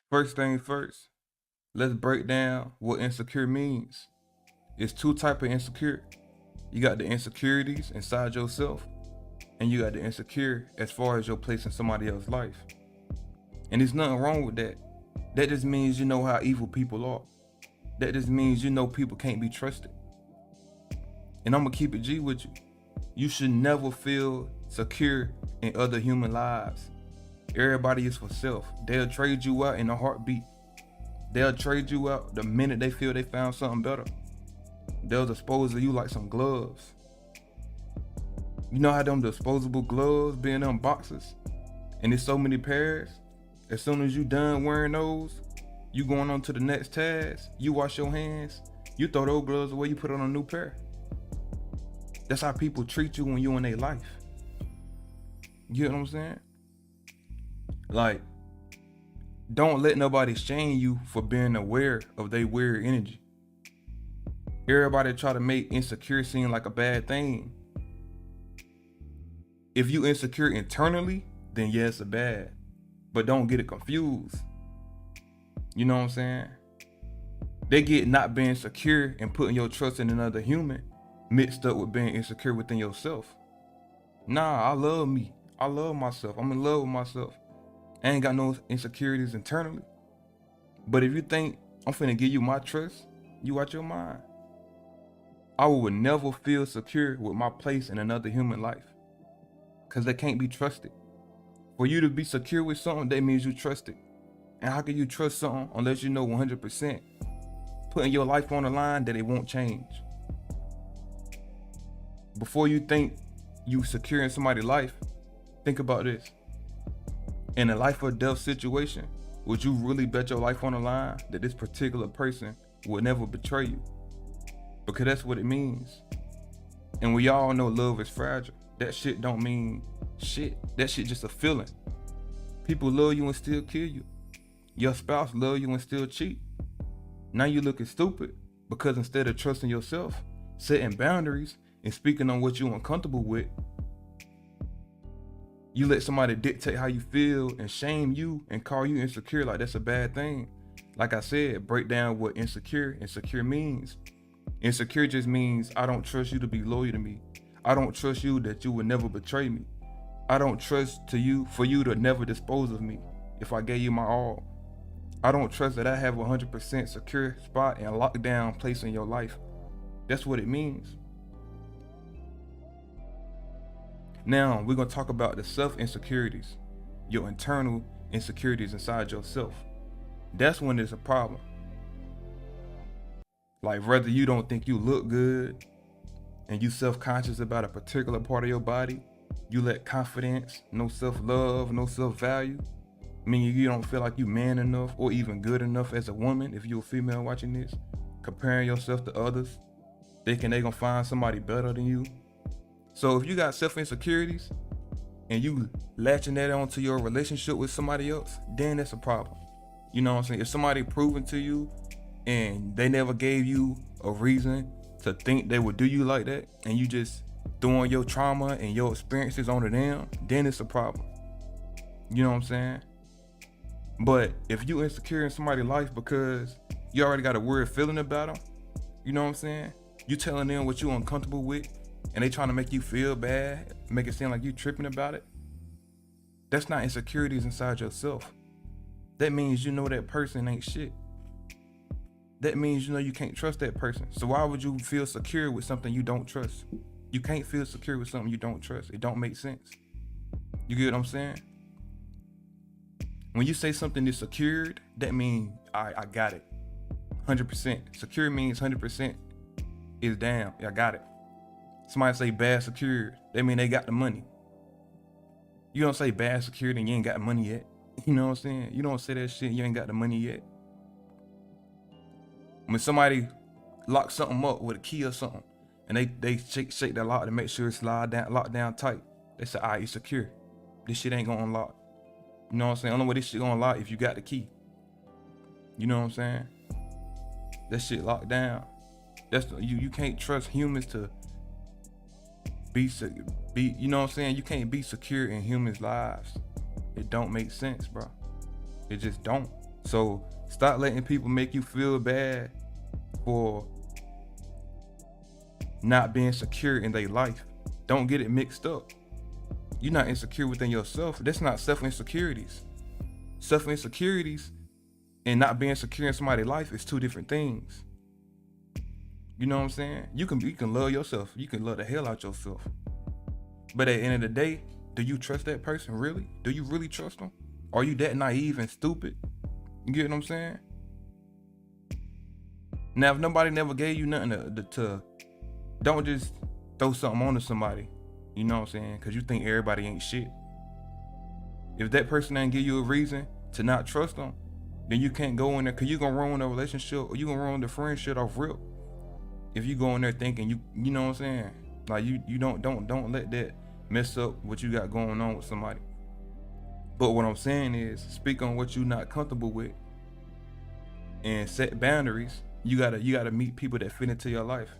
First thing first, let's break down what insecure means. It's two type of insecure. You got the insecurities inside yourself, and you got the insecure as far as your place in somebody else's life. And there's nothing wrong with that. That just means you know how evil people are. That just means you know people can't be trusted. And I'm gonna keep it G with you. You should never feel secure in other human lives. Everybody is for self. They'll trade you out in a heartbeat. They'll trade you out the minute they feel they found something better. They'll dispose of you like some gloves. You know how them disposable gloves be in them boxes? And there's so many pairs. As soon as you done wearing those, you going on to the next task, you wash your hands, you throw those gloves away, you put on a new pair. That's how people treat you when you in their life. You get what I'm saying? Like, don't let nobody shame you for being aware of their weird energy. Everybody try to make insecure seem like a bad thing. If you insecure internally, then yeah, it's a bad. But don't get it confused. You know what I'm saying? They get not being secure and putting your trust in another human mixed up with being insecure within yourself. Nah, I love me. I love myself. I'm in love with myself. I ain't got no insecurities internally. But if you think I'm finna give you my trust, you out your mind. I would never feel secure with my place in another human life. Cause they can't be trusted. For you to be secure with something, that means you trust it. And how can you trust something unless you know 100% putting your life on the line that it won't change? Before you think you secure in somebody's life, think about this. In a life or death situation, would you really bet your life on the line that this particular person would never betray you? Because that's what it means. And we all know love is fragile. That shit don't mean shit. That shit just a feeling. People love you and still kill you. Your spouse love you and still cheat. Now you looking stupid because instead of trusting yourself, setting boundaries, and speaking on what you're uncomfortable with, you let somebody dictate how you feel and shame you and call you insecure like that's a bad thing. Like I said, break down what insecure means. Insecure just means I don't trust you to be loyal to me. I don't trust you that you would never betray me. I don't trust for you to never dispose of me if I gave you my all. I don't trust that I have a 100% secure spot and lockdown place in your life. That's what it means. Now, we're gonna talk about the self-insecurities, your internal insecurities inside yourself. That's when there's a problem. Like whether you don't think you look good and you self-conscious about a particular part of your body, you lack confidence, no self-love, no self-value, meaning you don't feel like you man enough or even good enough as a woman if you're a female watching this, comparing yourself to others, thinking they gonna find somebody better than you. So if you got self-insecurities and you latching that onto your relationship with somebody else, then that's a problem. You know what I'm saying? If somebody proven to you and they never gave you a reason to think they would do you like that, and you just throwing your trauma and your experiences onto them, then it's a problem. You know what I'm saying? But if you insecure in somebody's life because you already got a weird feeling about them, you know what I'm saying? You telling them what you uncomfortable with, and they trying to make you feel bad, make it seem like you tripping about it. That's not insecurities inside yourself. That means you know that person ain't shit. That means you know you can't trust that person. So why would you feel secure with something you don't trust? You can't feel secure with something you don't trust. It don't make sense. You get what I'm saying? When you say something is secured, that means I got it. 100%. Secure means 100% is down. I got it. Somebody say bad secured, that mean they got the money. You don't say bad secured and you ain't got money yet. You know what I'm saying? You don't say that shit, you ain't got the money yet. When somebody locks something up with a key or something, and they shake that lock to make sure it's locked down tight, they say, all right, it's secure. This shit ain't gonna unlock. You know what I'm saying? Only way this shit gonna unlock if you got the key. You know what I'm saying? That shit locked down. You can't trust humans to be, you know what I'm saying? You can't be secure in humans' lives. It don't make sense, bro. It just don't. So stop letting people make you feel bad for not being secure in their life. Don't get it mixed up. You're not insecure within yourself. That's not self-insecurities. Self-insecurities and not being secure in somebody's life is two different things. You know what I'm saying? You can love yourself. You can love the hell out yourself. But at the end of the day, do you trust that person really? Do you really trust them? Are you that naive and stupid? You get what I'm saying? Now, if nobody never gave you nothing to don't just throw something onto somebody, you know what I'm saying? Because you think everybody ain't shit. If that person didn't give you a reason to not trust them, then you can't go in there, because you're going to ruin the relationship, or you're going to ruin the friendship off rip. If you go in there thinking, you know what I'm saying? Like, you don't let that mess up what you got going on with somebody. But what I'm saying is, speak on what you're not comfortable with and set boundaries. You gotta meet people that fit into your life.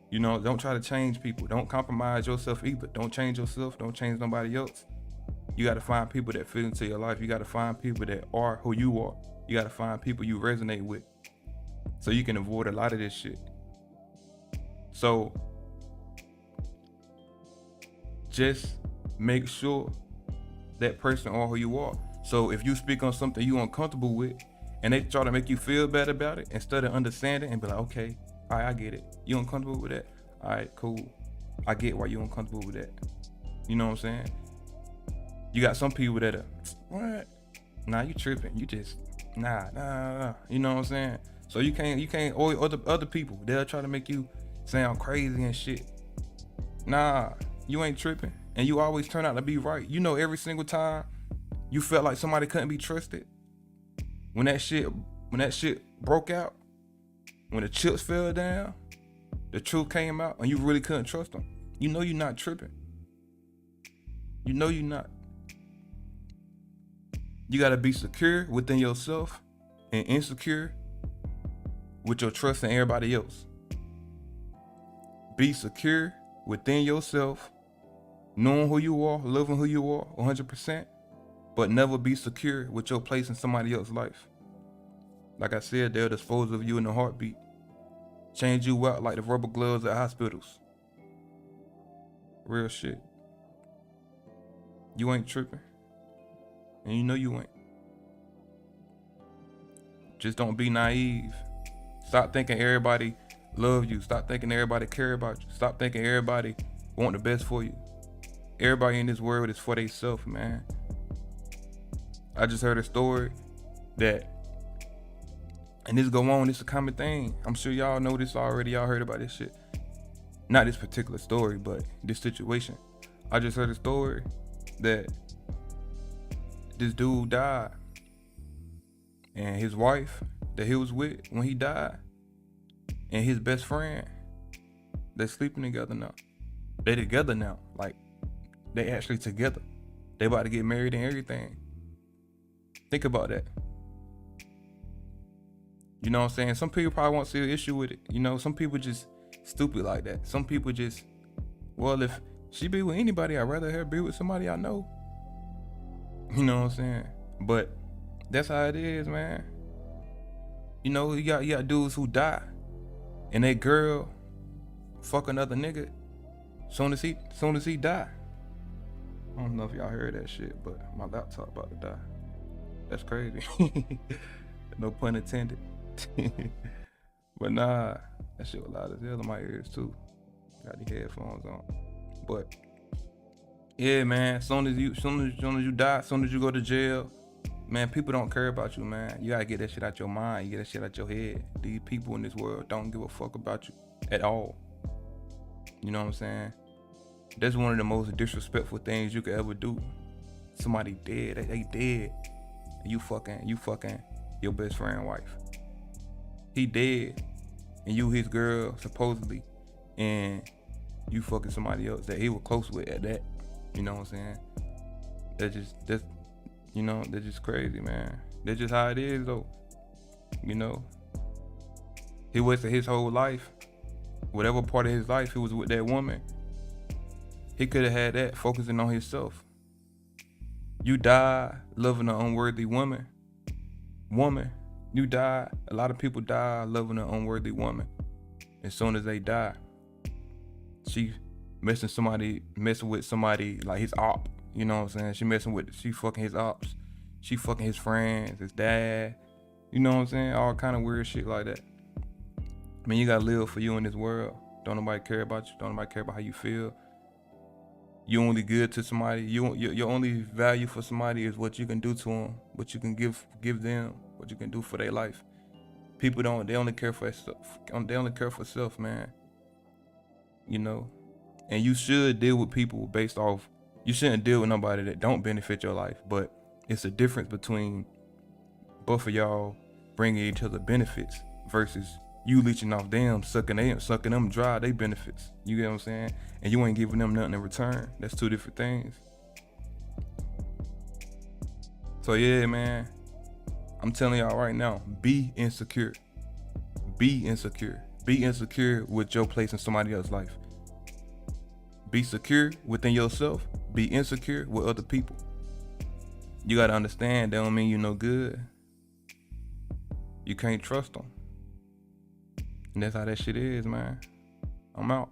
You know, don't try to change people. Don't compromise yourself either. Don't change yourself. Don't change nobody else. You gotta find people that fit into your life. You gotta find people that are who you are. You gotta find people you resonate with, so you can avoid a lot of this shit. So just make sure that person are who you are. So if you speak on something you uncomfortable with and they try to make you feel bad about it, instead of understanding and be like, okay, all right, I get it. You uncomfortable with that? All right, cool. I get why you uncomfortable with that. You know what I'm saying? You got some people that are, what? Nah, you tripping. You just, nah. You know what I'm saying? So you can't, or other people, they'll try to make you sound crazy and shit. Nah, you ain't tripping. And you always turn out to be right. You know, every single time you felt like somebody couldn't be trusted, when that shit broke out, when the chips fell down, the truth came out, and you really couldn't trust them, you know you're not tripping. You know you're not. You gotta be secure within yourself and insecure with your trust in everybody else. Be secure within yourself, knowing who you are, loving who you are 100%, but never be secure with your place in somebody else's life. Like I said, they'll dispose of you in a heartbeat, change you out like the rubber gloves at hospitals. Real shit. You ain't tripping, and you know you ain't. Just don't be naive. Stop thinking everybody love you. Stop thinking everybody care about you. Stop thinking everybody want the best for you. Everybody in this world is for themselves, man. I just heard a story that, and this go on, it's a common thing. I'm sure y'all know this already. Y'all heard about this shit. Not this particular story, but this situation. I just heard a story that this dude died, and his wife that he was with when he died, and his best friend, they're sleeping together now. They together now. Like, they actually together. They about to get married and everything. Think about that. You know what I'm saying? Some people probably won't see an issue with it. You know, some people just stupid like that. Some people just, well, if she be with anybody, I'd rather her be with somebody I know. You know what I'm saying? But that's how it is, man. You know, you got dudes who die, and that girl fuck another nigga soon as he die. I don't know if y'all heard that shit, but my laptop about to die. That's crazy. No pun intended. But nah, that shit was loud as hell in my ears too. Got the headphones on. But yeah, man, soon as you die, soon as you go to jail, man, people don't care about you, man. You gotta get that shit out your mind. You get that shit out your head. These people in this world don't give a fuck about you at all. You know what I'm saying? That's one of the most disrespectful things you could ever do. Somebody dead, they dead. You fucking your best friend wife. He dead, and you his girl supposedly, and you fucking somebody else that he was close with at that. You know what I'm saying? That's just crazy, man. That's just how it is though. You know, he wasted his whole life, whatever part of his life he was with that woman. He could have had that focusing on himself. You die loving an unworthy woman, woman, you die. A lot of people die loving an unworthy woman. As soon as they die, she messing with somebody like his op. You know what I'm saying? She fucking his ops. She fucking his friends, his dad. You know what I'm saying? All kind of weird shit like that. I mean, you gotta live for you in this world. Don't nobody care about you. Don't nobody care about how you feel. You only good to somebody. Your only value for somebody is what you can do to them, what you can give them, what you can do for their life. People don't. They only care for self. They only care for self, man. You know, and you should deal with people based off. You shouldn't deal with nobody that don't benefit your life. But it's a difference between both of y'all bringing each other benefits versus you leeching off them, sucking them dry, they benefits. You get what I'm saying? And you ain't giving them nothing in return. That's two different things. So yeah, man, I'm telling y'all right now, be insecure. Be insecure. Be insecure with your place in somebody else's life. Be secure within yourself. Be insecure with other people. You gotta understand, that don't mean you no good. You can't trust them. And that's how that shit is, man. I'm out.